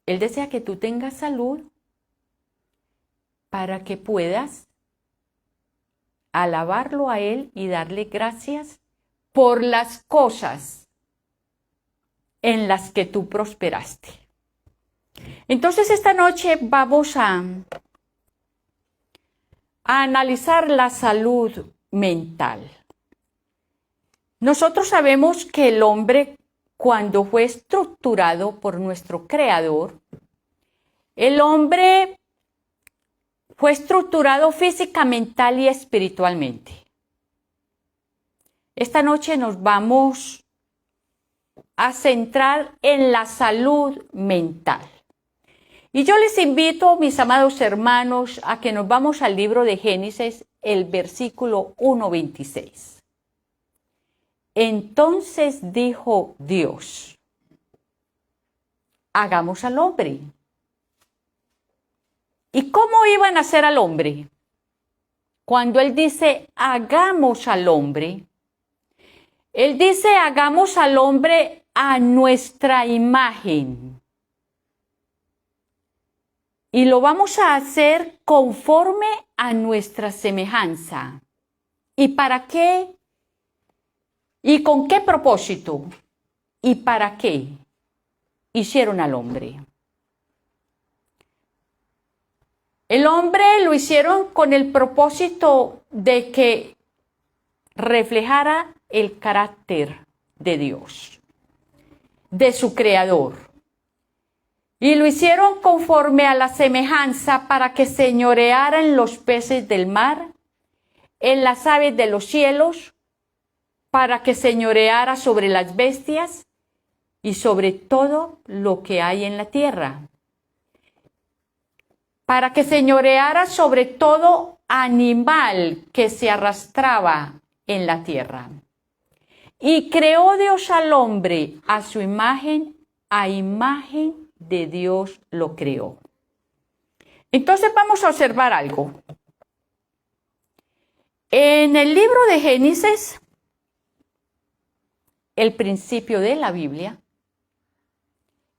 Él desea que tú tengas salud para que puedas alabarlo a Él y darle gracias por las cosas en las que tú prosperaste. Entonces esta noche vamos a analizar la salud mental. Nosotros sabemos que el hombre, cuando fue estructurado por nuestro Creador, el hombre fue estructurado física, mental y espiritualmente. Esta noche nos vamos a centrar en la salud mental. Y yo les invito, mis amados hermanos, a que nos vamos al libro de Génesis, el versículo 1:26. Entonces dijo Dios, hagamos al hombre. ¿Y cómo iban a hacer al hombre? Cuando Él dice, hagamos al hombre, Él dice, hagamos al hombre a nuestra imagen. Y lo vamos a hacer conforme a nuestra semejanza. ¿Y para qué? ¿Y con qué propósito? ¿Y para qué hicieron al hombre? El hombre lo hicieron con el propósito de que reflejara el carácter de Dios, de su Creador. Y lo hicieron conforme a la semejanza para que señoreara en los peces del mar, en las aves de los cielos, para que señoreara sobre las bestias y sobre todo lo que hay en la tierra. Para que señoreara sobre todo animal que se arrastraba en la tierra. Y creó Dios al hombre a su imagen, a imagen de Dios lo creó. Entonces vamos a observar algo. En el libro de Génesis, el principio de la Biblia,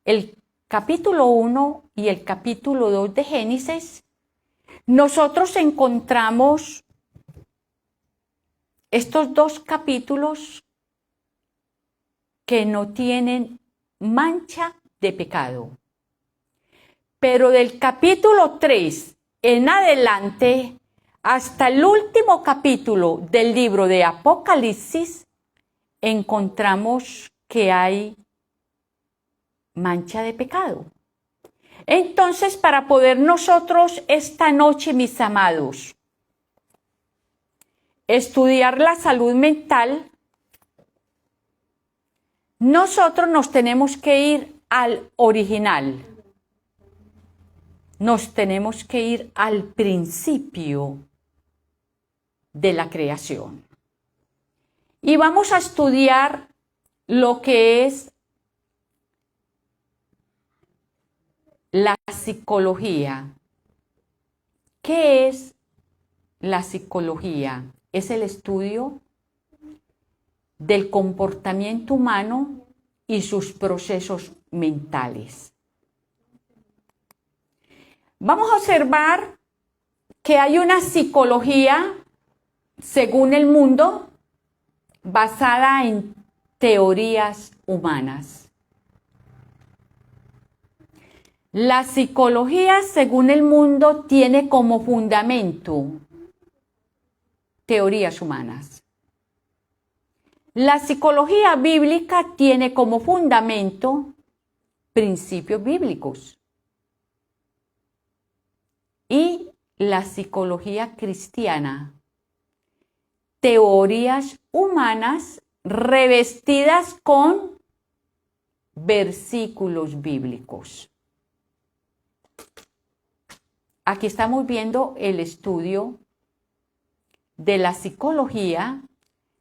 el capítulo 1 y el capítulo 2 de Génesis, nosotros encontramos estos dos capítulos que no tienen mancha de pecado. Pero del capítulo 3 en adelante hasta el último capítulo del libro de Apocalipsis, encontramos que hay mancha de pecado. Entonces, para poder nosotros esta noche, mis amados, estudiar la salud mental, nosotros nos tenemos que ir al original. Nos tenemos que ir al principio de la creación. Y vamos a estudiar lo que es la psicología. ¿Qué es la psicología? Es el estudio del comportamiento humano y sus procesos mentales. Vamos a observar que hay una psicología, según el mundo, basada en teorías humanas. La psicología, según el mundo, tiene como fundamento teorías humanas. La psicología bíblica tiene como fundamento principios bíblicos. Y la psicología cristiana, teorías humanas revestidas con versículos bíblicos. Aquí estamos viendo el estudio de la psicología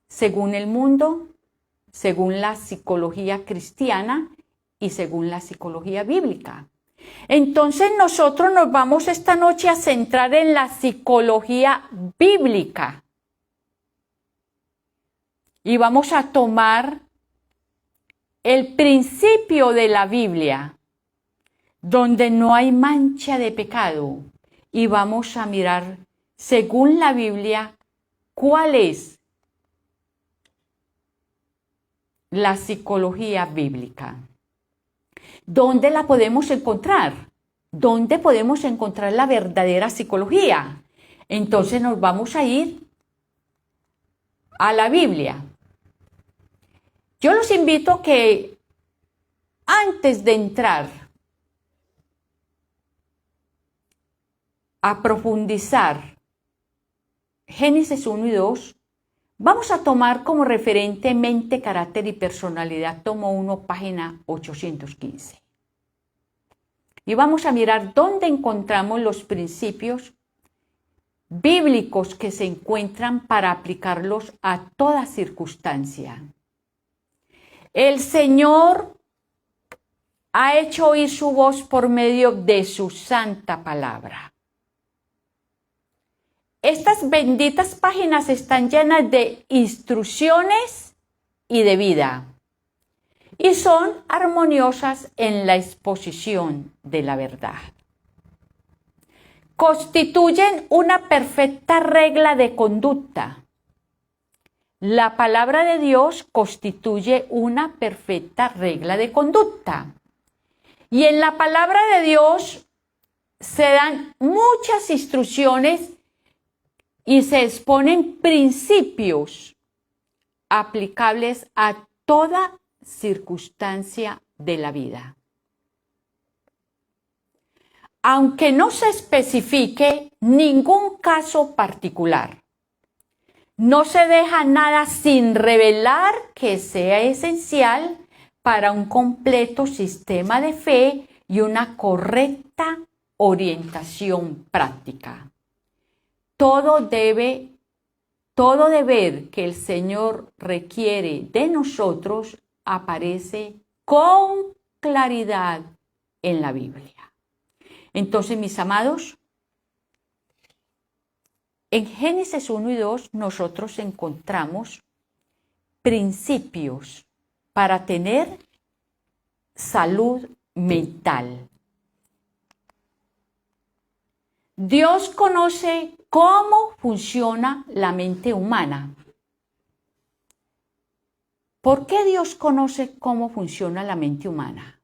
según el mundo, según la psicología cristiana y según la psicología bíblica. Entonces nosotros nos vamos esta noche a centrar en la psicología bíblica y vamos a tomar el principio de la Biblia, donde no hay mancha de pecado, y vamos a mirar, según la Biblia, cuál es la psicología bíblica. ¿Dónde la podemos encontrar? ¿Dónde podemos encontrar la verdadera psicología? Entonces nos vamos a ir a la Biblia. Yo los invito a que antes de entrar a profundizar Génesis 1 y 2, vamos a tomar como referente mente, carácter y personalidad, tomo 1, página 815. Y vamos a mirar dónde encontramos los principios bíblicos que se encuentran para aplicarlos a toda circunstancia. El Señor ha hecho oír su voz por medio de su santa palabra. Estas benditas páginas están llenas de instrucciones y de vida, y son armoniosas en la exposición de la verdad. Constituyen una perfecta regla de conducta. La palabra de Dios constituye una perfecta regla de conducta. Y en la palabra de Dios se dan muchas instrucciones y se exponen principios aplicables a toda circunstancia de la vida. Aunque no se especifique ningún caso particular, no se deja nada sin revelar que sea esencial para un completo sistema de fe y una correcta orientación práctica. Todo deber que el Señor requiere de nosotros aparece con claridad en la Biblia. Entonces, mis amados, en Génesis 1 y 2 nosotros encontramos principios para tener salud mental. Dios conoce cómo funciona la mente humana. ¿Por qué Dios conoce cómo funciona la mente humana?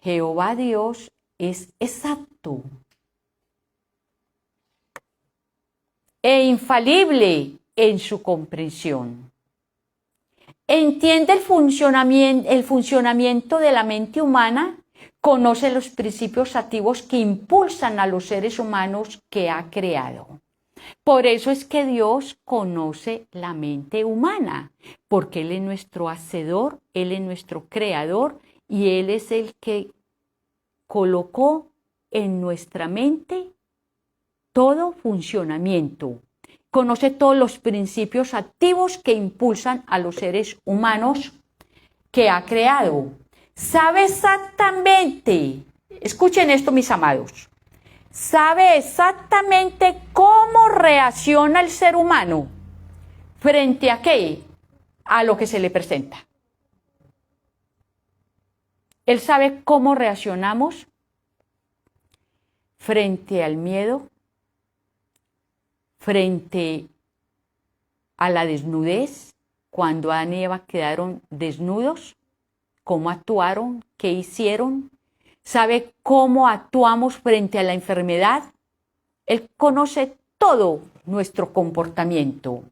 Jehová Dios es exacto e infalible en su comprensión. Entiende el funcionamiento de la mente humana, conoce los principios activos que impulsan a los seres humanos que ha creado. Por eso es que Dios conoce la mente humana, porque Él es nuestro hacedor, Él es nuestro creador y Él es el que colocó en nuestra mente todo funcionamiento. Conoce todos los principios activos que impulsan a los seres humanos que ha creado. Sabe exactamente, escuchen esto mis amados, sabe exactamente cómo reacciona el ser humano frente a qué, a lo que se le presenta. Él sabe cómo reaccionamos frente al miedo, frente a la desnudez, cuando Adán y Eva quedaron desnudos, cómo actuaron, qué hicieron, sabe cómo actuamos frente a la enfermedad. Él conoce todo nuestro comportamiento.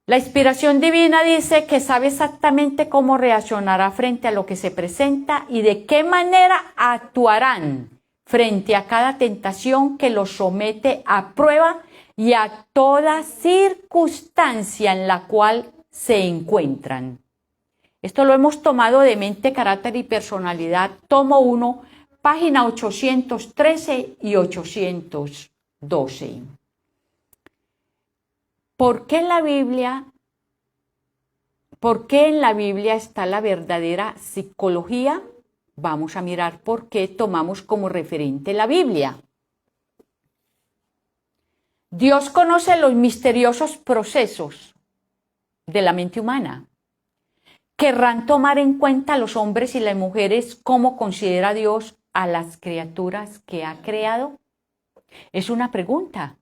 La inspiración divina dice que sabe exactamente cómo reaccionará frente a lo que se presenta y de qué manera actuarán frente a cada tentación que los somete a prueba y a toda circunstancia en la cual se encuentran. Esto lo hemos tomado de Mente, Carácter y Personalidad, tomo 1, página 813 y 812. ¿Por qué en la Biblia está la verdadera psicología? Vamos a mirar por qué tomamos como referente la Biblia. Dios conoce los misteriosos procesos de la mente humana. ¿Querrán tomar en cuenta los hombres y las mujeres cómo considera Dios a las criaturas que ha creado? Es una pregunta.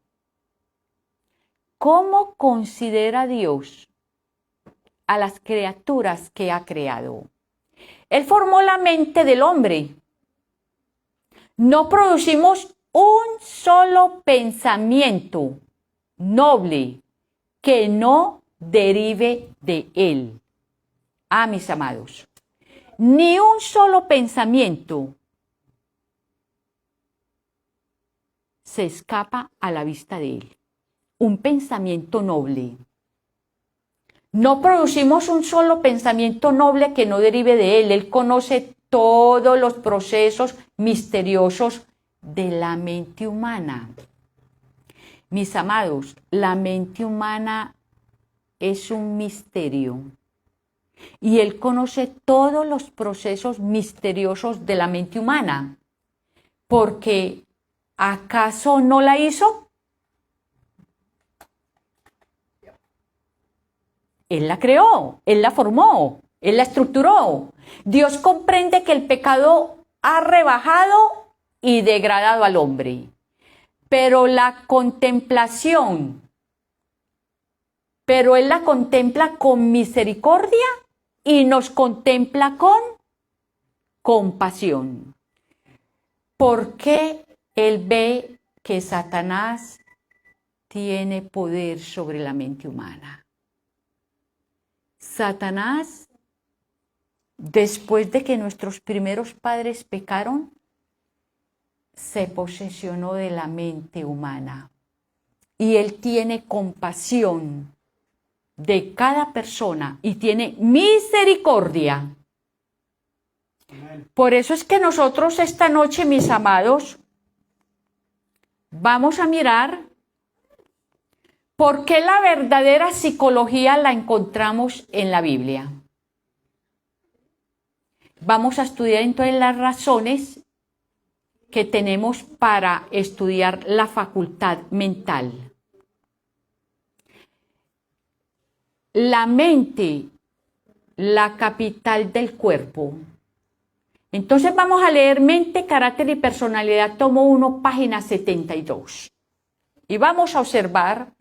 ¿Cómo considera Dios a las criaturas que ha creado? Él formó la mente del hombre. No producimos un solo pensamiento noble que no derive de Él. Ah, mis amados, ni un solo pensamiento se escapa a la vista de Él. Un pensamiento noble. No producimos un solo pensamiento noble que no derive de Él. Él conoce todos los procesos misteriosos de la mente humana. Mis amados, la mente humana es un misterio. Y Él conoce todos los procesos misteriosos de la mente humana. Porque, ¿acaso no la hizo? Él la creó, Él la formó, Él la estructuró. Dios comprende que el pecado ha rebajado y degradado al hombre. Pero la contemplación, Él la contempla con misericordia y nos contempla con compasión. ¿Por qué Él ve que Satanás tiene poder sobre la mente humana? Satanás, después de que nuestros primeros padres pecaron, se posesionó de la mente humana. Y Él tiene compasión de cada persona y tiene misericordia. Por eso es que nosotros esta noche, mis amados, vamos a mirar por qué la verdadera psicología la encontramos en la Biblia. Vamos a estudiar entonces las razones que tenemos para estudiar la facultad mental. La mente, la capital del cuerpo. Entonces vamos a leer Mente, Carácter y Personalidad, tomo 1, página 72. Y vamos a observar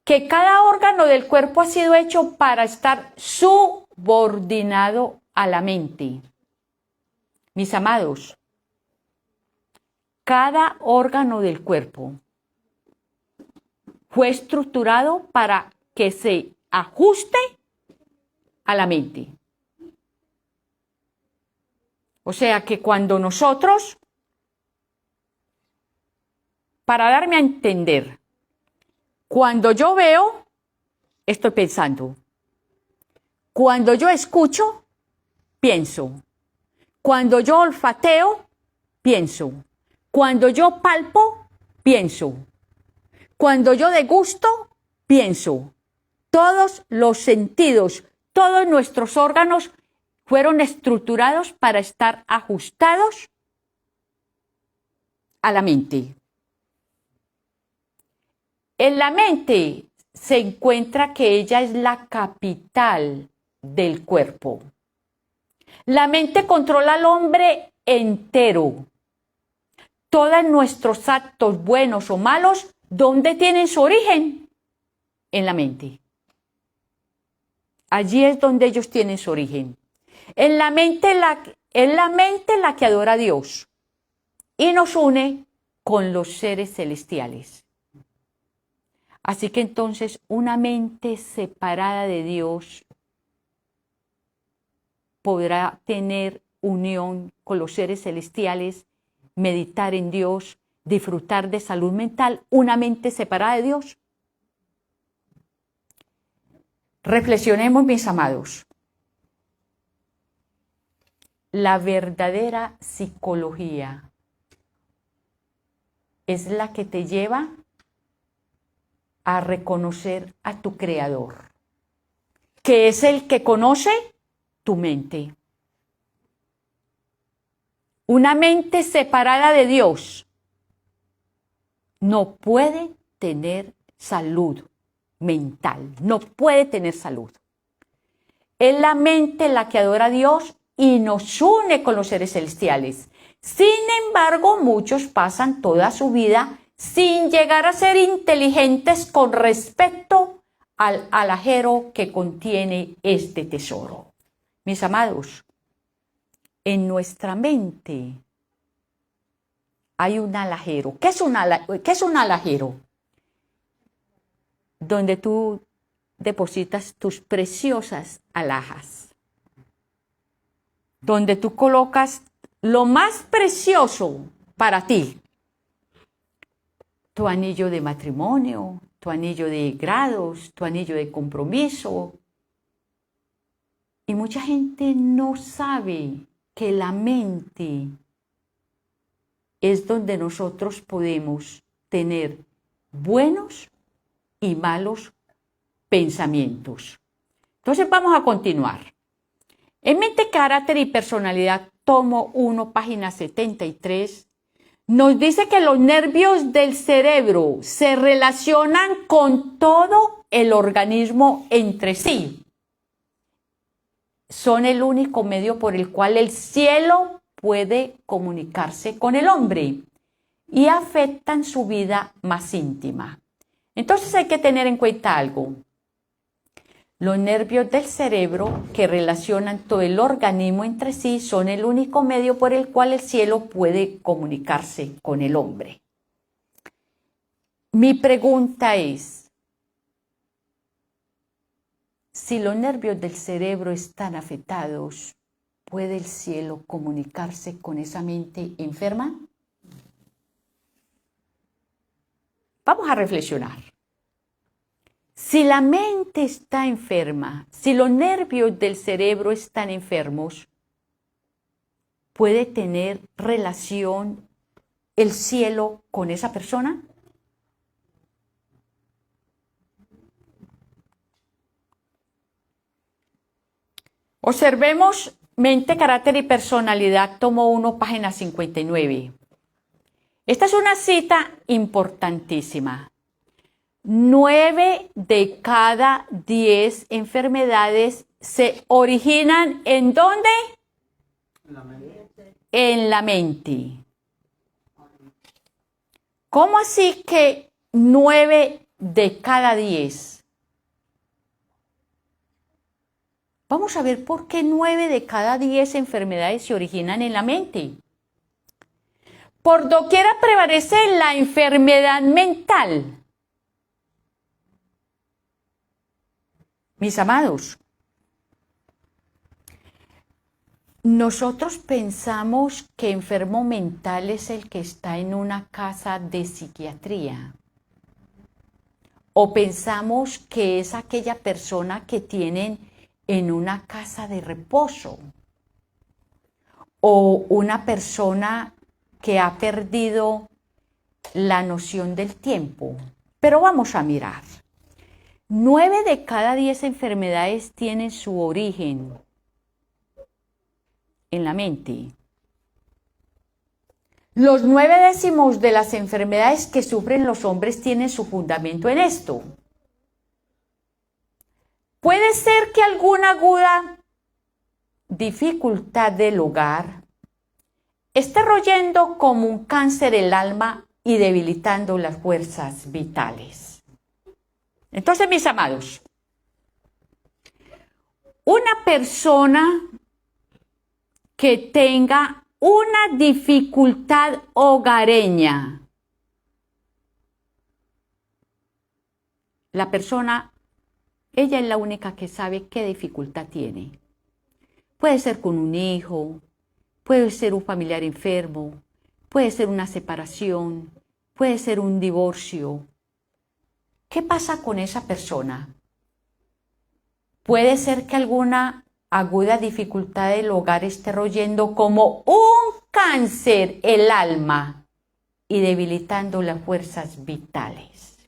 que cada órgano del cuerpo ha sido hecho para estar subordinado a la mente. Mis amados, cada órgano del cuerpo fue estructurado para que se ajuste a la mente. O sea que cuando nosotros, para darme a entender, cuando yo veo, estoy pensando. Cuando yo escucho, pienso. Cuando yo olfateo, pienso. Cuando yo palpo, pienso. Cuando yo degusto, pienso. Todos los sentidos, todos nuestros órganos fueron estructurados para estar ajustados a la mente. En la mente se encuentra que ella es la capital del cuerpo. La mente controla al hombre entero. Todos nuestros actos, buenos o malos, ¿dónde tienen su origen? En la mente. Allí es donde ellos tienen su origen. Es la mente la que adora a Dios y nos une con los seres celestiales. Así que entonces una mente separada de Dios podrá tener unión con los seres celestiales, meditar en Dios, disfrutar de salud mental. Una mente separada de Dios. Reflexionemos, mis amados. La verdadera psicología es la que te lleva a reconocer a tu Creador, que es el que conoce tu mente. Una mente separada de Dios no puede tener salud mental, no puede tener salud. Es la mente la que adora a Dios y nos une con los seres celestiales. Sin embargo, muchos pasan toda su vida sin llegar a ser inteligentes con respecto al alajero que contiene este tesoro. Mis amados, en nuestra mente hay un alajero. ¿Qué es un alajero? Donde tú depositas tus preciosas alhajas. Donde tú colocas lo más precioso para ti. Tu anillo de matrimonio, tu anillo de grados, tu anillo de compromiso. Y mucha gente no sabe que la mente es donde nosotros podemos tener buenos y malos pensamientos. Entonces vamos a continuar. En Mente, Carácter y Personalidad, tomo 1, página 73, nos dice que los nervios del cerebro se relacionan con todo el organismo entre sí. Son el único medio por el cual el cielo puede comunicarse con el hombre y afectan su vida más íntima. Entonces hay que tener en cuenta algo. Los nervios del cerebro que relacionan todo el organismo entre sí son el único medio por el cual el cielo puede comunicarse con el hombre. Mi pregunta es, si los nervios del cerebro están afectados, ¿puede el cielo comunicarse con esa mente enferma? Vamos a reflexionar. Si la mente está enferma, si los nervios del cerebro están enfermos, ¿puede tener relación el cielo con esa persona? Observemos Mente, Carácter y Personalidad, tomo 1, página 59. Esta es una cita importantísima. 9 de cada 10 enfermedades se originan ¿en dónde? En la mente. ¿Cómo así que 9 de cada 10? Vamos a ver por qué 9 de cada 10 enfermedades se originan en la mente. Por doquiera prevalece la enfermedad mental. Mis amados, nosotros pensamos que enfermo mental es el que está en una casa de psiquiatría. O pensamos que es aquella persona que tienen en una casa de reposo. O una persona que ha perdido la noción del tiempo. Pero vamos a mirar. 9 de cada 10 enfermedades tienen su origen en la mente. Los 9 décimos de las enfermedades que sufren los hombres tienen su fundamento en esto. Puede ser que alguna aguda dificultad del hogar esté royendo como un cáncer el alma y debilitando las fuerzas vitales. Entonces, mis amados, una persona que tenga una dificultad hogareña, la persona, ella es la única que sabe qué dificultad tiene. Puede ser con un hijo, puede ser un familiar enfermo, puede ser una separación, puede ser un divorcio. ¿Qué pasa con esa persona? Puede ser que alguna aguda dificultad del hogar esté royendo como un cáncer el alma y debilitando las fuerzas vitales.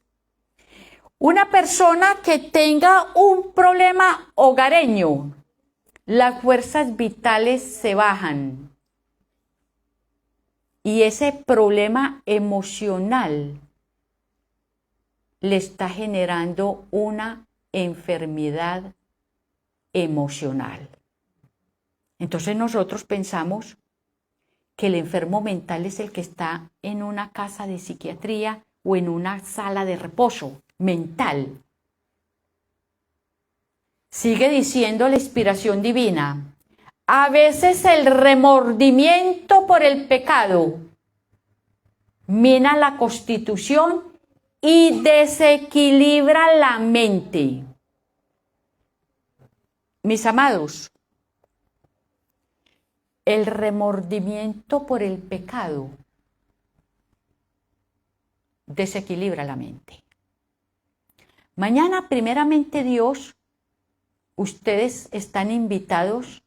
Una persona que tenga un problema hogareño, las fuerzas vitales se bajan y ese problema emocional le está generando una enfermedad emocional. Entonces nosotros pensamos que el enfermo mental es el que está en una casa de psiquiatría o en una sala de reposo mental. Sigue diciendo la inspiración divina. A veces el remordimiento por el pecado mina la constitución y desequilibra la mente. Mis amados, el remordimiento por el pecado desequilibra la mente. Mañana, primeramente Dios, ustedes están invitados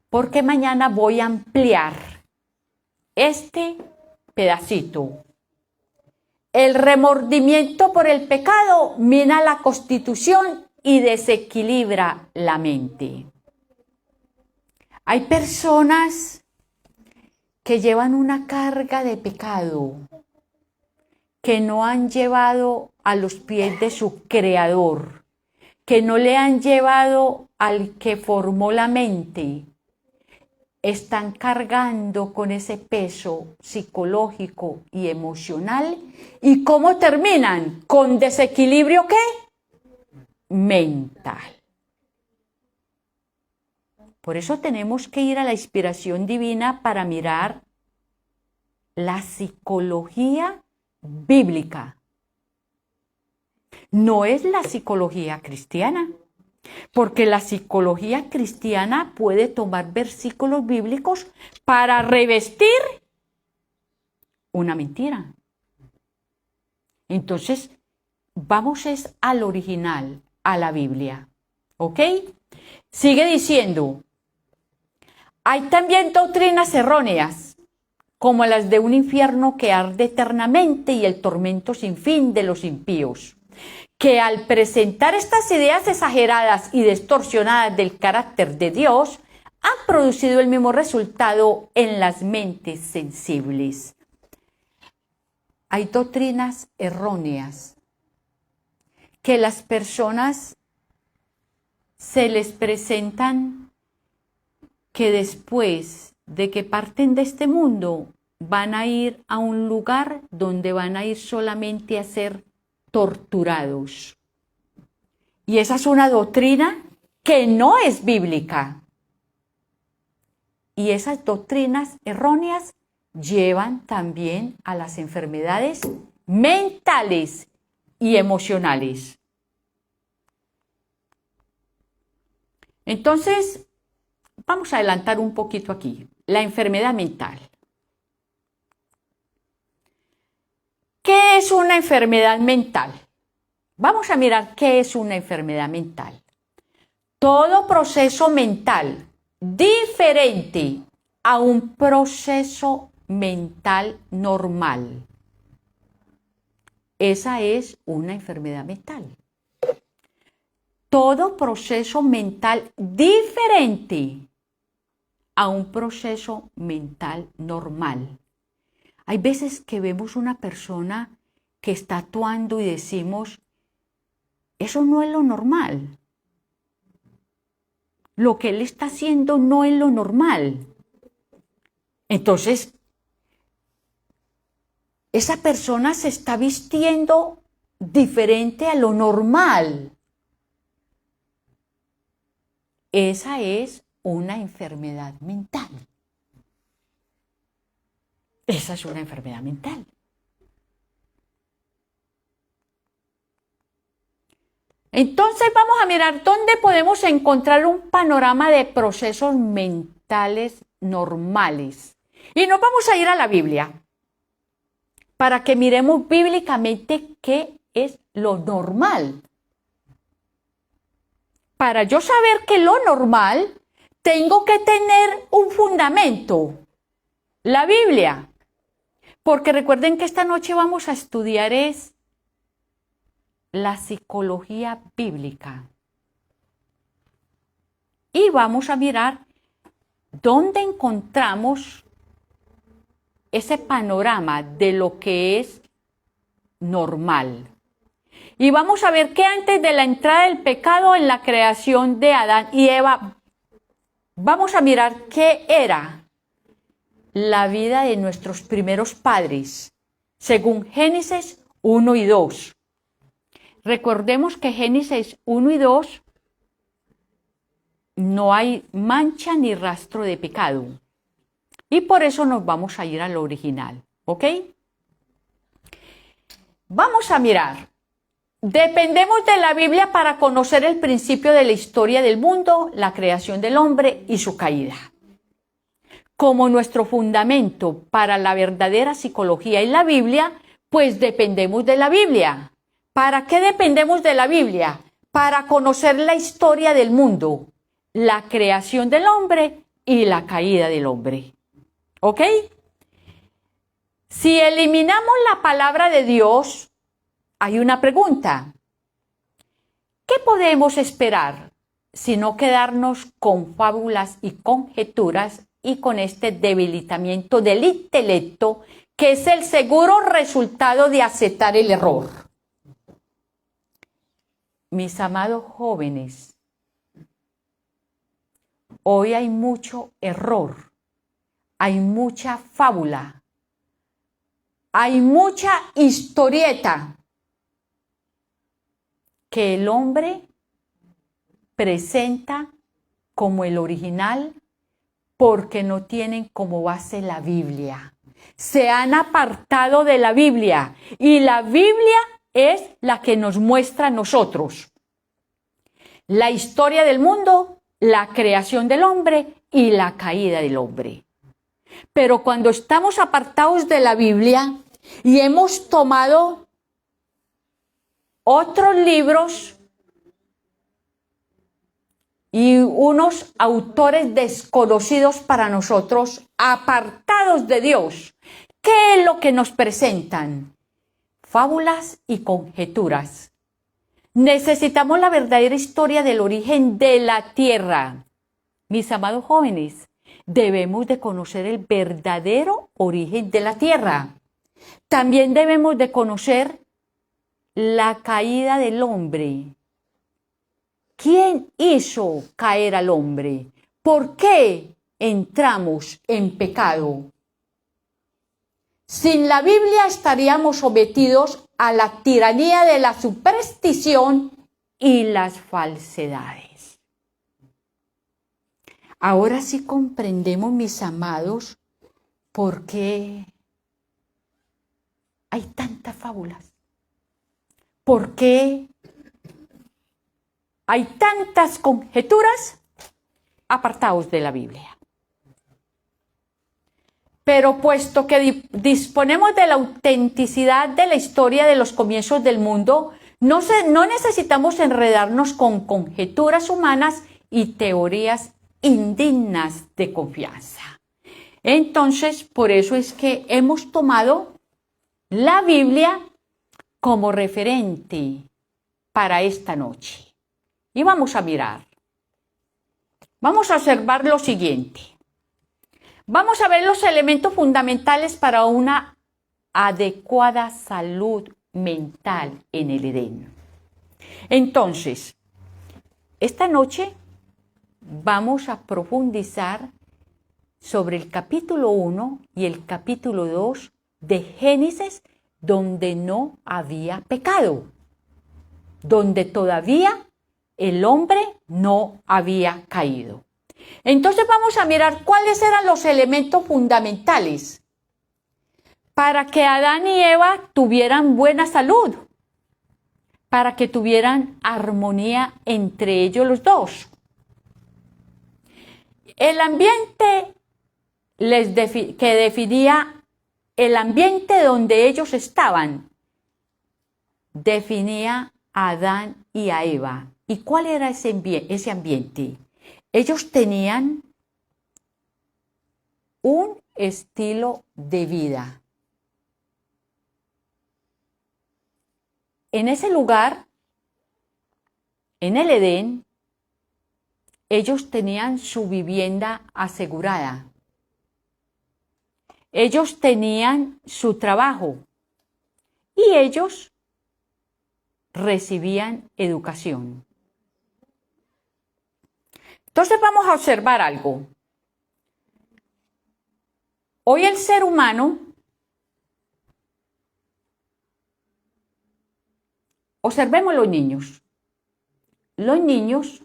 porque mañana voy a ampliar este pedacito. El remordimiento por el pecado mina la constitución y desequilibra la mente. Hay personas que llevan una carga de pecado que no han llevado a los pies de su Creador, que no le han llevado al que formó la mente. Están cargando con ese peso psicológico y emocional. ¿Y cómo terminan? ¿Con desequilibrio qué? Mental. Por eso tenemos que ir a la inspiración divina para mirar la psicología bíblica. No es la psicología cristiana. Porque la psicología cristiana puede tomar versículos bíblicos para revestir una mentira. Entonces, vamos al original, a la Biblia. ¿Ok? Sigue diciendo, hay también doctrinas erróneas, como las de un infierno que arde eternamente y el tormento sin fin de los impíos, que al presentar estas ideas exageradas y distorsionadas del carácter de Dios, han producido el mismo resultado en las mentes sensibles. Hay doctrinas erróneas que las personas se les presentan que después de que parten de este mundo van a ir a un lugar donde van a ir solamente a ser torturados. Y esa es una doctrina que no es bíblica. Y esas doctrinas erróneas llevan también a las enfermedades mentales y emocionales. Entonces, vamos a adelantar un poquito aquí. La enfermedad mental. ¿Qué es una enfermedad mental? Vamos a mirar qué es una enfermedad mental. Todo proceso mental diferente a un proceso mental normal. Esa es una enfermedad mental. Todo proceso mental diferente a un proceso mental normal. Hay veces que vemos una persona que está actuando y decimos, eso no es lo normal. Lo que él está haciendo no es lo normal. Entonces, esa persona se está vistiendo diferente a lo normal. Esa es una enfermedad mental. Esa es una enfermedad mental. Entonces vamos a mirar dónde podemos encontrar un panorama de procesos mentales normales. Y nos vamos a ir a la Biblia para que miremos bíblicamente qué es lo normal. Para yo saber que lo normal, tengo que tener un fundamento, la Biblia. Porque recuerden que esta noche vamos a estudiar la psicología bíblica. Y vamos a mirar dónde encontramos ese panorama de lo que es normal. Y vamos a ver que antes de la entrada del pecado en la creación de Adán y Eva, vamos a mirar qué era la vida de nuestros primeros padres, según Génesis 1 y 2. Recordemos que Génesis 1 y 2 no hay mancha ni rastro de pecado. Y por eso nos vamos a ir al original, ¿ok? Vamos a mirar. Dependemos de la Biblia para conocer el principio de la historia del mundo, la creación del hombre y su caída. Como nuestro fundamento para la verdadera psicología es la Biblia, pues dependemos de la Biblia. ¿Para qué dependemos de la Biblia? Para conocer la historia del mundo, la creación del hombre y la caída del hombre. ¿Ok? Si eliminamos la palabra de Dios, hay una pregunta. ¿Qué podemos esperar si no quedarnos con fábulas y conjeturas y con este debilitamiento del intelecto, que es el seguro resultado de aceptar el error? Mis amados jóvenes, hoy hay mucho error, hay mucha fábula, hay mucha historieta que el hombre presenta como el original porque no tienen como base la Biblia. Se han apartado de la Biblia y la Biblia es la que nos muestra a nosotros la historia del mundo, la creación del hombre y la caída del hombre. Pero cuando estamos apartados de la Biblia y hemos tomado otros libros y unos autores desconocidos para nosotros, apartados de Dios, ¿qué es lo que nos presentan? Fábulas y conjeturas. Necesitamos la verdadera historia del origen de la tierra. Mis amados jóvenes, debemos de conocer el verdadero origen de la tierra. También debemos de conocer la caída del hombre. ¿Quién hizo caer al hombre? ¿Por qué entramos en pecado? Sin la Biblia estaríamos sometidos a la tiranía de la superstición y las falsedades. Ahora sí comprendemos, mis amados, por qué hay tantas fábulas. ¿Por qué hay tantas conjeturas apartados de la Biblia? Pero puesto que disponemos de la autenticidad de la historia de los comienzos del mundo, no necesitamos enredarnos con conjeturas humanas y teorías indignas de confianza. Entonces, por eso es que hemos tomado la Biblia como referente para esta noche. Y vamos a mirar. Vamos a observar lo siguiente. Vamos a ver los elementos fundamentales para una adecuada salud mental en el Edén. Entonces, esta noche vamos a profundizar sobre el capítulo 1 y el capítulo 2 de Génesis, donde no había pecado, donde todavía el hombre no había caído. Entonces vamos a mirar cuáles eran los elementos fundamentales para que Adán y Eva tuvieran buena salud, para que tuvieran armonía entre ellos los dos. El ambiente que definía el ambiente donde ellos estaban, definía a Adán y a Eva. ¿Y cuál era ese ambiente? Ellos tenían un estilo de vida. En ese lugar, en el Edén, ellos tenían su vivienda asegurada. Ellos tenían su trabajo y ellos recibían educación. Entonces vamos a observar algo. Hoy el ser humano, observemos los niños. Los niños,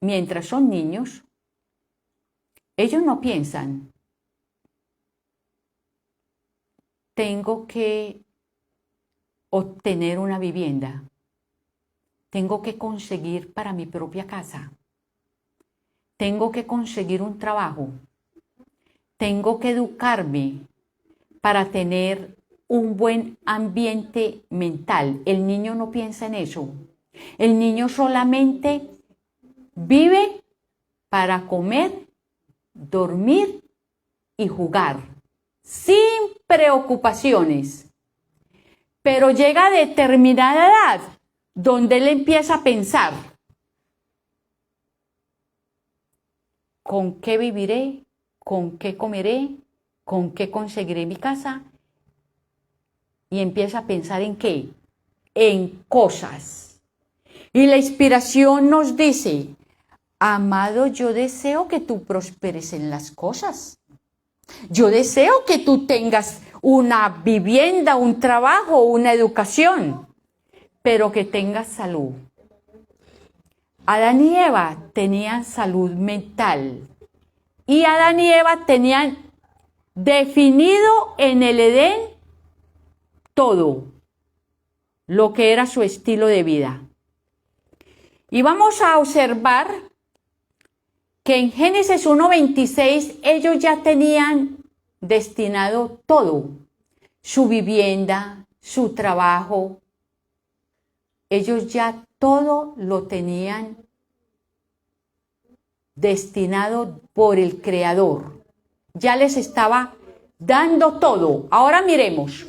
mientras son niños, ellos no piensan, tengo que obtener una vivienda, tengo que conseguir para mi propia casa, tengo que conseguir un trabajo, tengo que educarme para tener un buen ambiente mental. El niño no piensa en eso. El niño solamente vive para comer, dormir y jugar, sin preocupaciones. Pero llega a determinada edad donde él empieza a pensar, ¿con qué viviré? ¿Con qué comeré? ¿Con qué conseguiré mi casa? Y empieza a pensar en qué, en cosas. Y la inspiración nos dice, amado, yo deseo que tú prosperes en las cosas. Yo deseo que tú tengas una vivienda, un trabajo, una educación, pero que tengas salud. Adán y Eva tenían salud mental y Adán y Eva tenían definido en el Edén todo lo que era su estilo de vida. Y vamos a observar que en Génesis 1:26 ellos ya tenían destinado todo, su vivienda, su trabajo. Ellos ya todo lo tenían destinado por el Creador. Ya les estaba dando todo. Ahora miremos.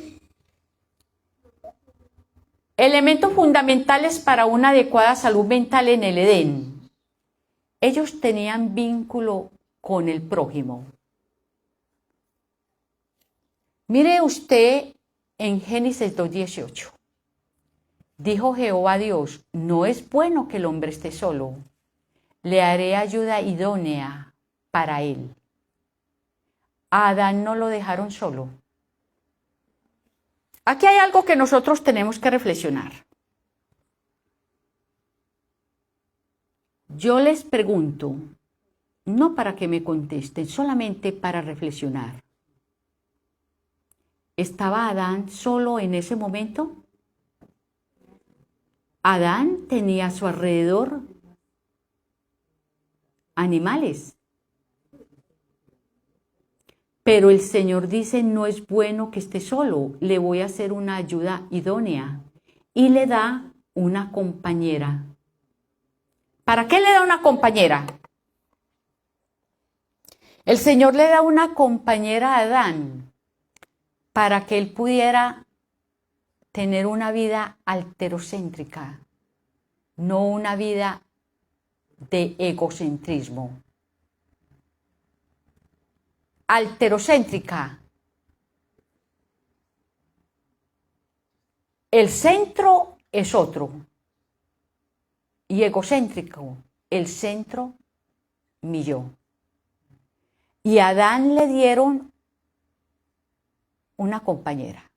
Elementos fundamentales para una adecuada salud mental en el Edén. Ellos tenían vínculo con el prójimo. Mire usted en Génesis 2:18. Dijo Jehová Dios, no es bueno que el hombre esté solo. Le haré ayuda idónea para él. A Adán no lo dejaron solo. Aquí hay algo que nosotros tenemos que reflexionar. Yo les pregunto, no para que me contesten, solamente para reflexionar. ¿Estaba Adán solo en ese momento? Adán tenía a su alrededor animales. Pero el Señor dice, no es bueno que esté solo, le voy a hacer una ayuda idónea. Y le da una compañera. ¿Para qué le da una compañera? El Señor le da una compañera a Adán para que él pudiera tener una vida alterocéntrica, no una vida de egocentrismo. Alterocéntrica. El centro es otro. Y egocéntrico, el centro, mi yo. Y a Adán le dieron una compañera.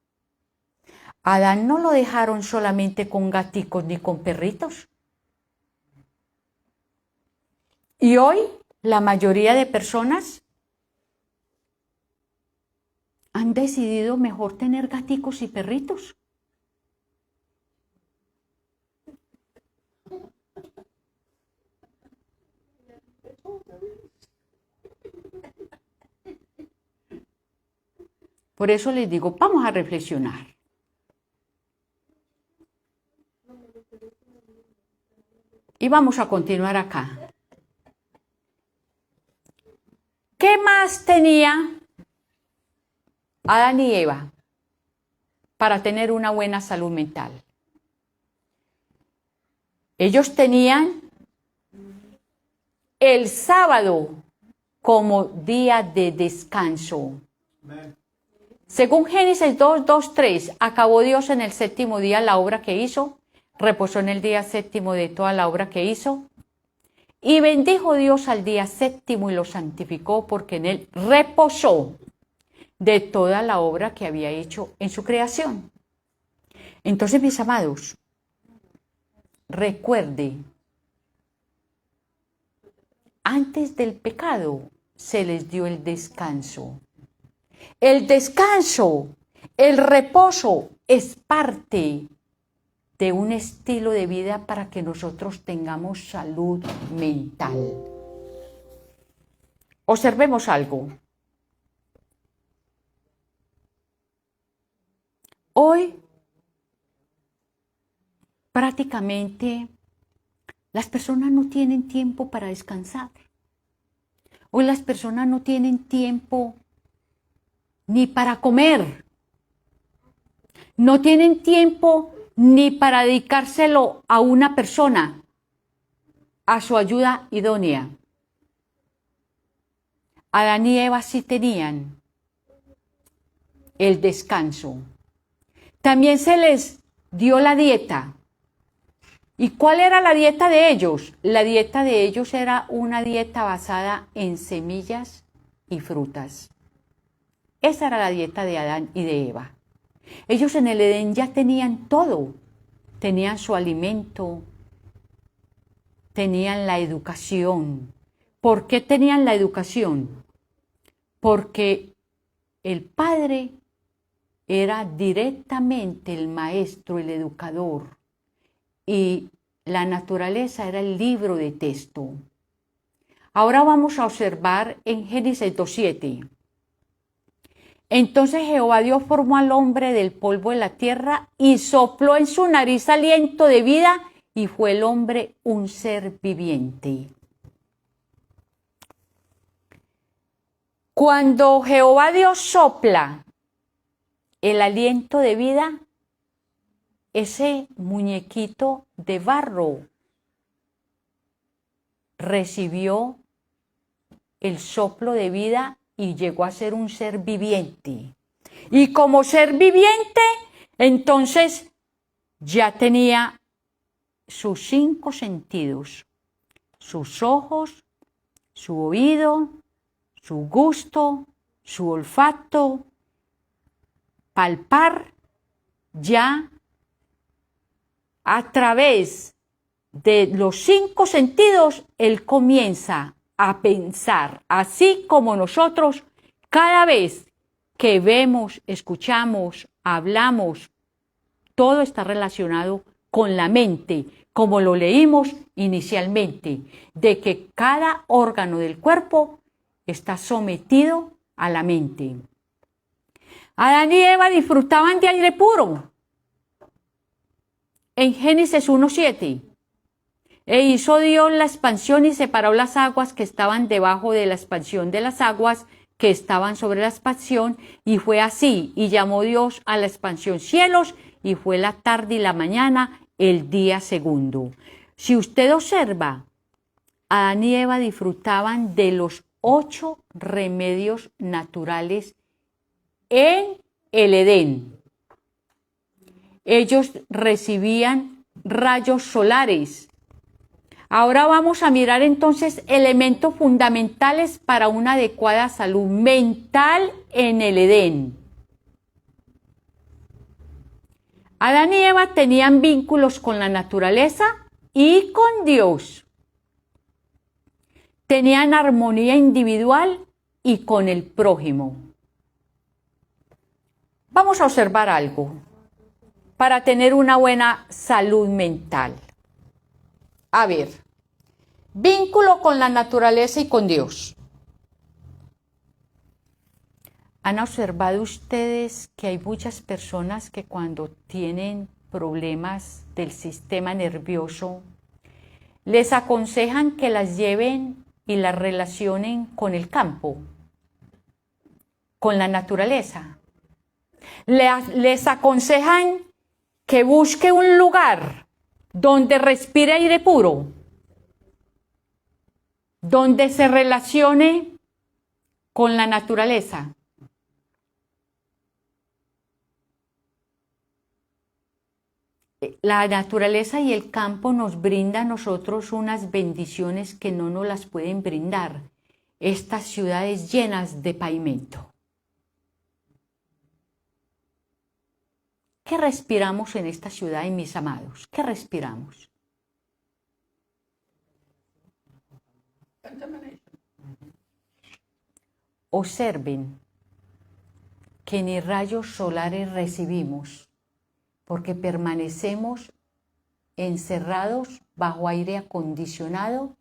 A Adán no lo dejaron solamente con gaticos ni con perritos. Y hoy la mayoría de personas han decidido mejor tener gaticos y perritos. Por eso les digo, vamos a reflexionar. Y vamos a continuar acá. ¿Qué más tenía Adán y Eva para tener una buena salud mental? Ellos tenían el sábado como día de descanso. Amén. Según Génesis 2:3, acabó Dios en el séptimo día la obra que hizo, reposó en el día séptimo de toda la obra que hizo. Y bendijo Dios al día séptimo y lo santificó, porque en él reposó de toda la obra que había hecho en su creación. Entonces, mis amados, recuerde, antes del pecado se les dio el descanso. El descanso, el reposo es parte de un estilo de vida para que nosotros tengamos salud mental. Observemos algo. Hoy, prácticamente, las personas no tienen tiempo para descansar. Hoy las personas no tienen tiempo ni para comer. No tienen tiempo ni para dedicárselo a una persona, a su ayuda idónea. Adán y Eva sí tenían el descanso. También se les dio la dieta. ¿Y cuál era la dieta de ellos? La dieta de ellos era una dieta basada en semillas y frutas. Esa era la dieta de Adán y de Eva. Ellos en el Edén ya tenían todo. Tenían su alimento, tenían la educación. ¿Por qué tenían la educación? Porque el Padre era directamente el maestro, el educador, y la naturaleza era el libro de texto. Ahora vamos a observar en Génesis 2:7. Entonces Jehová Dios formó al hombre del polvo de la tierra y sopló en su nariz aliento de vida, y fue el hombre un ser viviente. Cuando Jehová Dios sopla el aliento de vida, ese muñequito de barro recibió el soplo de vida y llegó a ser un ser viviente. Y como ser viviente, entonces ya tenía sus 5 sentidos: sus ojos, su oído, su gusto, su olfato, palpar. Ya a través de los 5 sentidos, él comienza a pensar, así como nosotros cada vez que vemos, escuchamos, hablamos, todo está relacionado con la mente, como lo leímos inicialmente, de que cada órgano del cuerpo está sometido a la mente. Adán y Eva disfrutaban de aire puro. En Génesis 1:7. E hizo Dios la expansión y separó las aguas que estaban debajo de la expansión de las aguas que estaban sobre la expansión, y fue así, y llamó Dios a la expansión cielos, y fue la tarde y la mañana el día segundo. Si usted observa, Adán y Eva disfrutaban de los 8 remedios naturales en el Edén. Ellos recibían rayos solares. Ahora vamos a mirar entonces elementos fundamentales para una adecuada salud mental en el Edén. Adán y Eva tenían vínculos con la naturaleza y con Dios. Tenían armonía individual y con el prójimo. Vamos a observar algo para tener una buena salud mental. A ver, vínculo con la naturaleza y con Dios. ¿Han observado ustedes que hay muchas personas que cuando tienen problemas del sistema nervioso, les aconsejan que las lleven y las relacionen con el campo, con la naturaleza? Les aconsejan que busque un lugar donde respire aire puro, donde se relacione con la naturaleza. la naturaleza y el campo nos brinda a nosotros unas bendiciones que no nos las pueden brindar estas ciudades llenas de pavimento. ¿Qué respiramos en esta ciudad, mis amados? ¿Qué respiramos? Observen que ni rayos solares recibimos porque permanecemos encerrados bajo aire acondicionado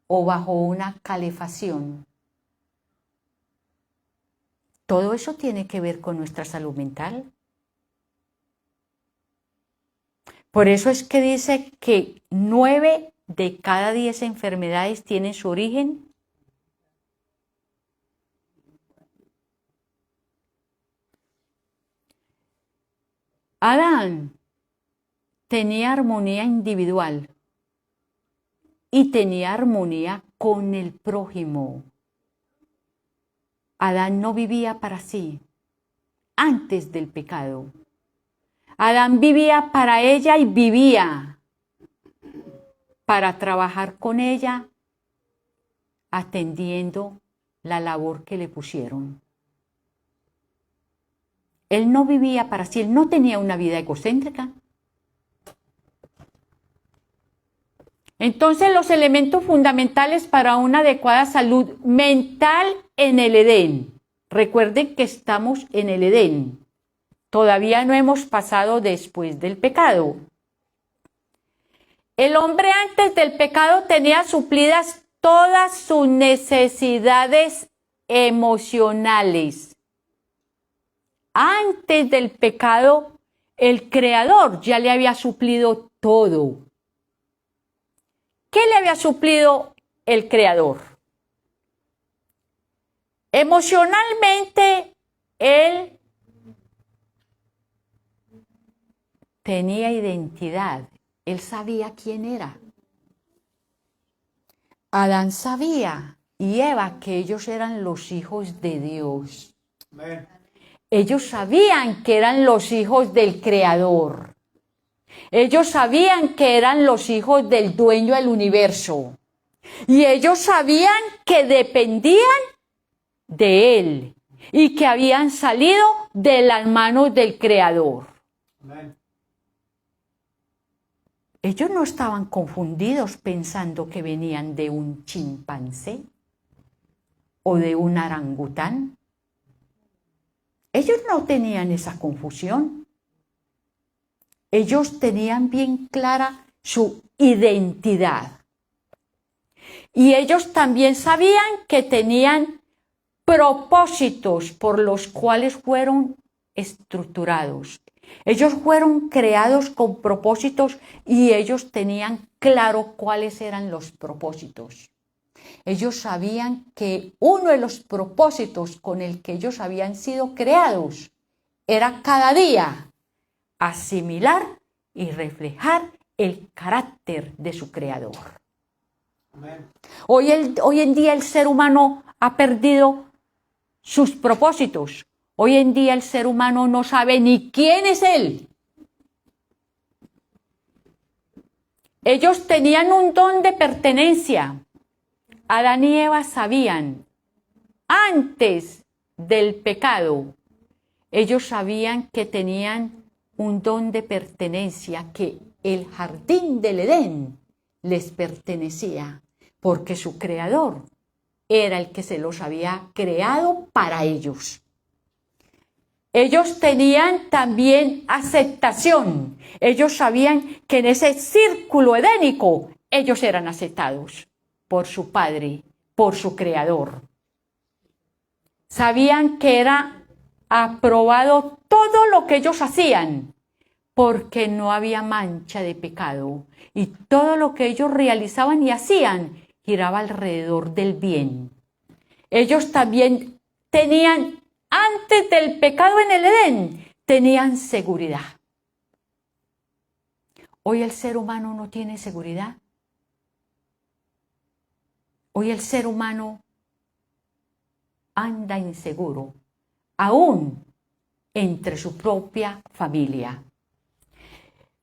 o bajo una calefacción. Todo eso tiene que ver con nuestra salud mental. Por eso es que dice que 9 de cada 10 enfermedades tienen su origen Adán tenía armonía individual y tenía armonía con el prójimo. Adán no vivía para sí antes del pecado. Adán vivía para ella y vivía para trabajar con ella, atendiendo la labor que le pusieron. Él no vivía para sí, él no tenía una vida egocéntrica. Entonces, los elementos fundamentales para una adecuada salud mental en el Edén. Recuerden que estamos en el Edén. Todavía no hemos pasado después del pecado. El hombre antes del pecado tenía suplidas todas sus necesidades emocionales. Antes del pecado, el Creador ya le había suplido todo. ¿Qué le había suplido el Creador? Emocionalmente, él tenía identidad. Él sabía quién era. Adán sabía y Eva que ellos eran los hijos de Dios. Amén. Ellos sabían que eran los hijos del Creador. Ellos sabían que eran los hijos del dueño del universo. Y ellos sabían que dependían de Él y que habían salido de las manos del Creador. Amén. Ellos no estaban confundidos pensando que venían de un chimpancé o de un orangután. Ellos no tenían esa confusión. Ellos tenían bien clara su identidad. Y ellos también sabían que tenían propósitos por los cuales fueron estructurados. Ellos fueron creados con propósitos y ellos tenían claro cuáles eran los propósitos. Ellos sabían que uno de los propósitos con el que ellos habían sido creados era cada día asimilar y reflejar el carácter de su Creador. Amén. Hoy en día el ser humano ha perdido sus propósitos. Hoy en día el ser humano no sabe ni quién es él. Ellos tenían un don de pertenencia. Adán y Eva sabían, antes del pecado, ellos sabían que tenían un don de pertenencia, que el jardín del Edén les pertenecía, porque su Creador era el que se los había creado para ellos. Ellos tenían también aceptación. Ellos sabían que en ese círculo edénico ellos eran aceptados por su Padre, por su Creador. Sabían que era aprobado todo lo que ellos hacían, porque no había mancha de pecado. Y todo lo que ellos realizaban y hacían giraba alrededor del bien. Ellos también tenían, antes del pecado en el Edén, tenían seguridad. Hoy el ser humano no tiene seguridad. Hoy el ser humano anda inseguro, aún entre su propia familia.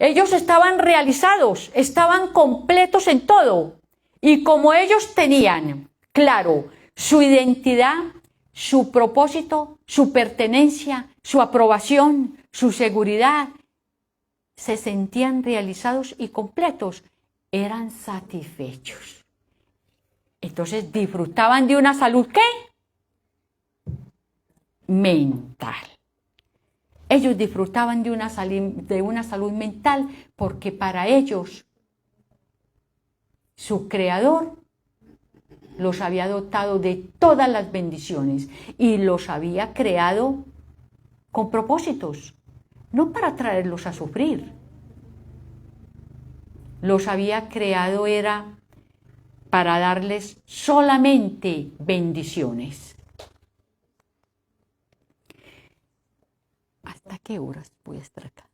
Ellos estaban realizados, estaban completos en todo. Y como ellos tenían claro su identidad, su propósito, su pertenencia, su aprobación, su seguridad, se sentían realizados y completos, eran satisfechos. Entonces disfrutaban de una salud, ¿qué? Mental. Ellos disfrutaban de una salud mental porque para ellos su Creador los había dotado de todas las bendiciones y los había creado con propósitos, no para traerlos a sufrir. Los había creado era para darles solamente bendiciones. ¿Hasta qué horas voy a estar acá?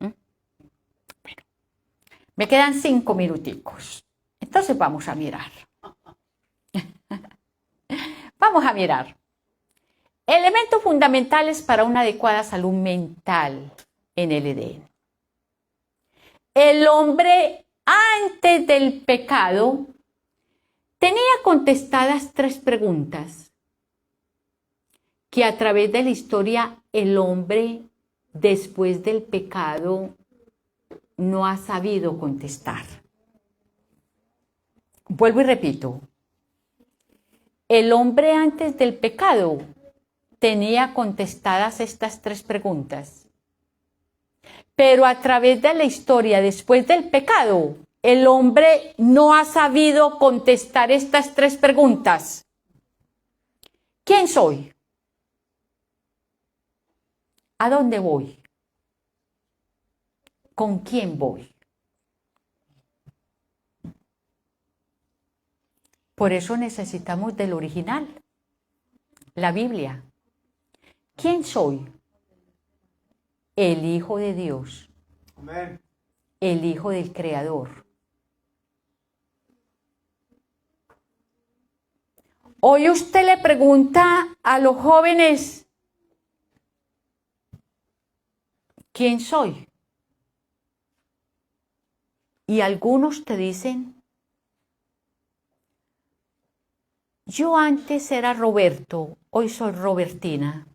Bueno, me quedan 5 minuticos. Entonces vamos a mirar. Vamos a mirar. Elementos fundamentales para una adecuada salud mental en el Edén. El hombre antes del pecado tenía contestadas 3 preguntas que a través de la historia el hombre después del pecado no ha sabido contestar. Vuelvo y repito, el hombre antes del pecado tenía contestadas estas 3 preguntas, pero a través de la historia después del pecado, el hombre no ha sabido contestar estas 3 preguntas. ¿Quién soy? ¿A dónde voy? ¿Con quién voy? Por eso necesitamos del original, la Biblia. ¿Quién soy? El Hijo de Dios. Amén. El Hijo del Creador. Hoy usted le pregunta a los jóvenes, ¿quién soy? Y algunos te dicen, yo antes era Roberto, hoy soy Robertina.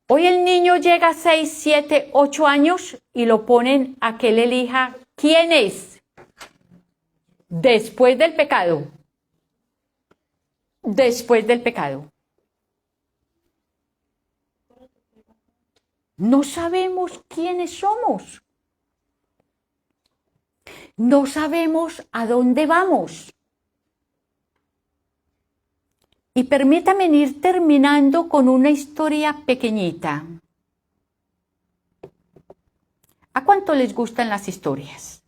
Hoy el niño llega a 6, 7, 8 años y lo ponen a que él elija quién es después del pecado. Después del pecado. No sabemos quiénes somos. No sabemos a dónde vamos. Y permítame ir terminando con una historia pequeñita. ¿A cuánto les gustan las historias?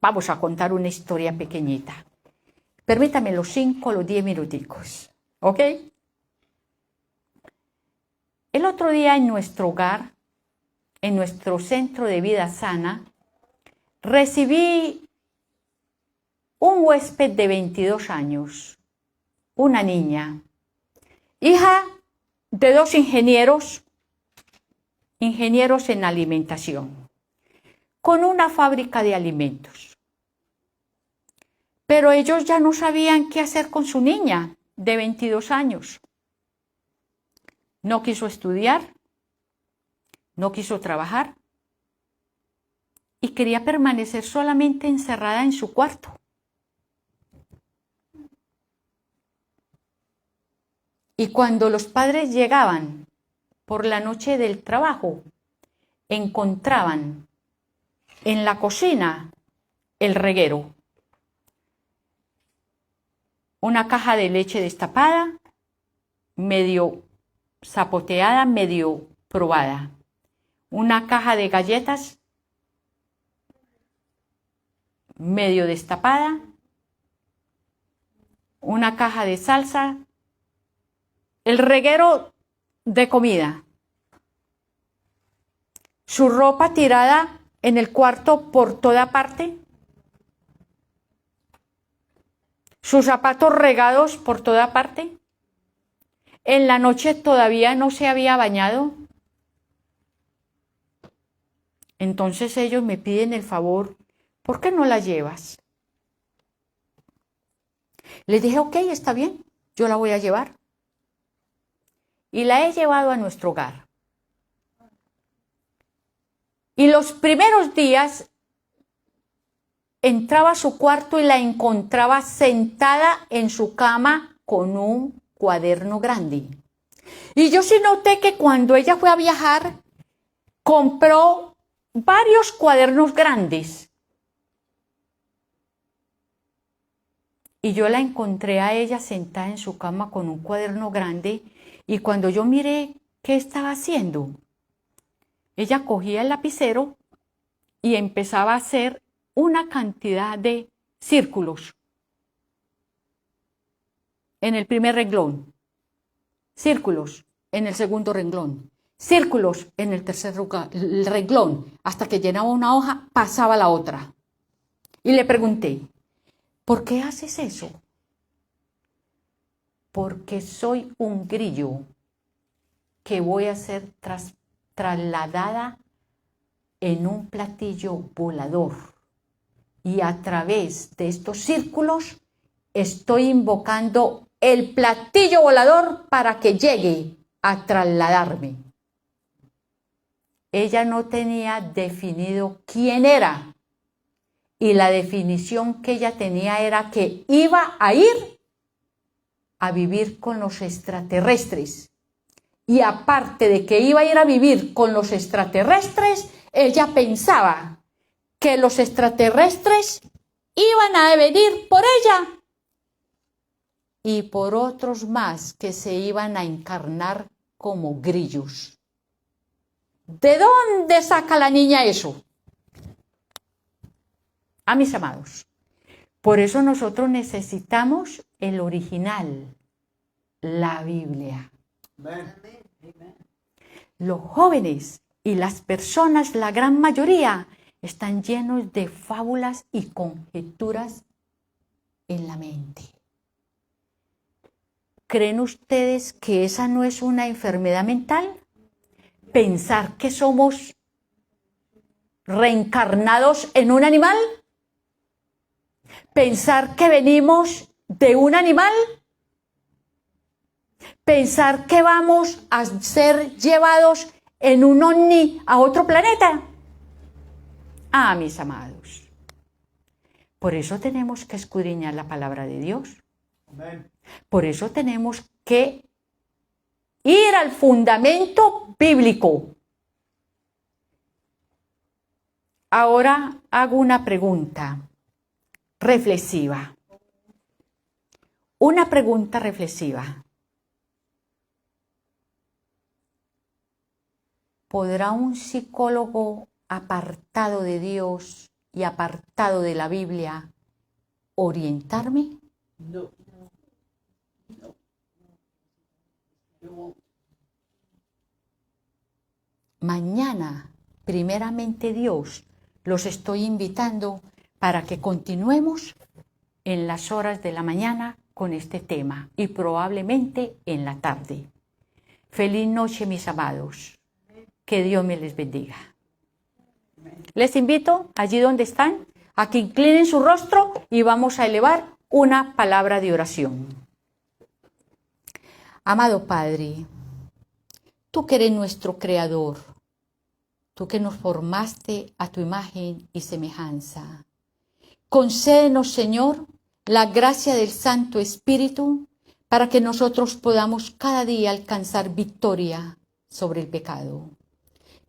Vamos a contar una historia pequeñita. Permítame los 5, los 10 minuticos. ¿Ok? El otro día en nuestro hogar, en nuestro centro de vida sana, recibí un huésped de 22 años, una niña, hija de 2 ingenieros en alimentación, con una fábrica de alimentos. Pero ellos ya no sabían qué hacer con su niña de 22 años. No quiso estudiar, no quiso trabajar y quería permanecer solamente encerrada en su cuarto. Y cuando los padres llegaban por la noche del trabajo, encontraban en la cocina el reguero, una caja de leche destapada, medio zapoteada, medio probada, una caja de galletas medio destapada, una caja de salsa, el reguero de comida, su ropa tirada en el cuarto por toda parte, sus zapatos regados por toda parte. En la noche todavía no se había bañado. Entonces ellos me piden el favor, ¿por qué no la llevas? Les dije, ok, está bien, yo la voy a llevar. Y la he llevado a nuestro hogar. Y los primeros días entraba a su cuarto y la encontraba sentada en su cama con un cuaderno grande. Y yo sí noté que cuando ella fue a viajar, compró varios cuadernos grandes. Y yo la encontré a ella sentada en su cama con un cuaderno grande. Y cuando yo miré qué estaba haciendo, ella cogía el lapicero y empezaba a hacer una cantidad de círculos en el primer renglón, círculos en el segundo renglón, círculos en el tercer renglón, hasta que llenaba una hoja, pasaba a la otra. Y le pregunté, ¿por qué haces eso? Porque soy un grillo que voy a ser trasladada en un platillo volador. Y a través de estos círculos estoy invocando el platillo volador para que llegue a trasladarme. Ella no tenía definido quién era. Y la definición que ella tenía era que iba a ir a vivir con los extraterrestres. Y aparte de que iba a ir a vivir con los extraterrestres, ella pensaba que los extraterrestres iban a venir por ella y por otros más que se iban a encarnar como grillos. ¿De dónde saca la niña eso? A mis amados, por eso nosotros necesitamos el original, la Biblia. Amén. Los jóvenes y las personas, la gran mayoría, están llenos de fábulas y conjeturas en la mente. ¿Creen ustedes que esa no es una enfermedad mental? Pensar que somos reencarnados en un animal. Pensar que venimos de un animal. Pensar que vamos a ser llevados en un ovni a otro planeta. Ah, mis amados. Por eso tenemos que escudriñar la palabra de Dios. Amén. Por eso tenemos que ir al fundamento bíblico. Ahora hago una pregunta reflexiva. Una pregunta reflexiva. ¿Podrá un psicólogo apartado de Dios y apartado de la Biblia orientarme? No. Mañana, primeramente Dios, los estoy invitando para que continuemos en las horas de la mañana con este tema y probablemente en la tarde. Feliz noche, mis amados. Que Dios me les bendiga. Les invito, allí donde están, a que inclinen su rostro y vamos a elevar una palabra de oración. Amado Padre, tú que eres nuestro Creador, tú que nos formaste a tu imagen y semejanza, concédenos, Señor, la gracia del Santo Espíritu para que nosotros podamos cada día alcanzar victoria sobre el pecado.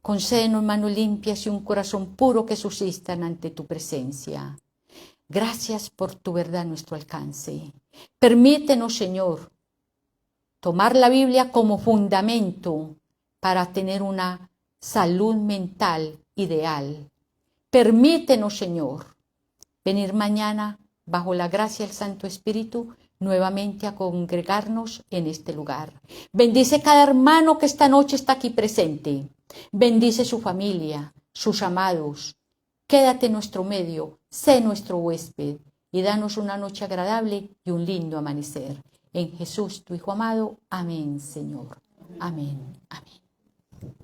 Concédenos manos limpias y un corazón puro que subsistan ante tu presencia. Gracias por tu verdad a nuestro alcance. Permítenos, Señor, tomar la Biblia como fundamento para tener una salud mental ideal. Permítenos, Señor, venir mañana bajo la gracia del Santo Espíritu nuevamente a congregarnos en este lugar. Bendice cada hermano que esta noche está aquí presente. Bendice su familia, sus amados. Quédate en nuestro medio, sé nuestro huésped y danos una noche agradable y un lindo amanecer. En Jesús, tu Hijo amado. Amén, Señor. Amén. Amén.